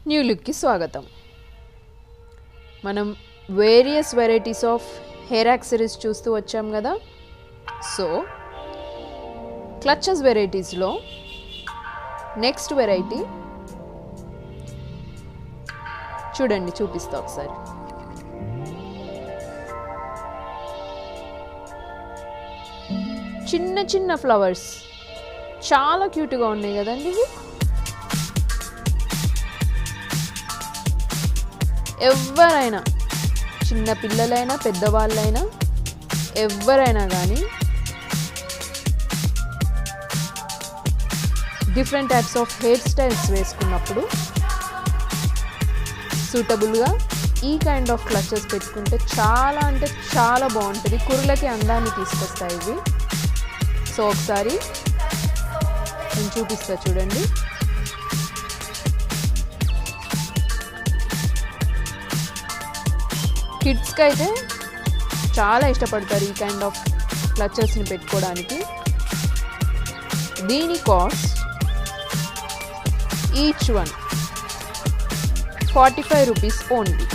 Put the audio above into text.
New లుక్కి స్వాగతం. మనం various varieties of hair accessories చూస్తూ వచ్చాం కదా. సో క్లచెస్ వెరైటీస్లో నెక్స్ట్ వెరైటీ చూడండి, చూపిస్తా ఒకసారి. చిన్న చిన్న ఫ్లవర్స్ చాలా క్యూట్గా ఉన్నాయి కదండి. ఇవి ఎవరైనా, చిన్న పిల్లలైనా పెద్దవాళ్ళైనా ఎవరైనా కానీ different types of hair styles వేసుకున్నప్పుడు సూటబుల్గా ఈ కైండ్ ఆఫ్ క్లచెస్ పెట్టుకుంటే చాలా అంటే చాలా బాగుంటుంది. కుర్రలకి అందాన్ని తీసుకొస్తాయి ఇవి. సో ఒకసారి నేను చూపిస్తా చూడండి. కిడ్స్కి అయితే చాలా ఇష్టపడతారు ఈ కైండ్ ఆఫ్ క్లచెస్ని పెట్టుకోవడానికి. దీని cost each one 45 rupees only.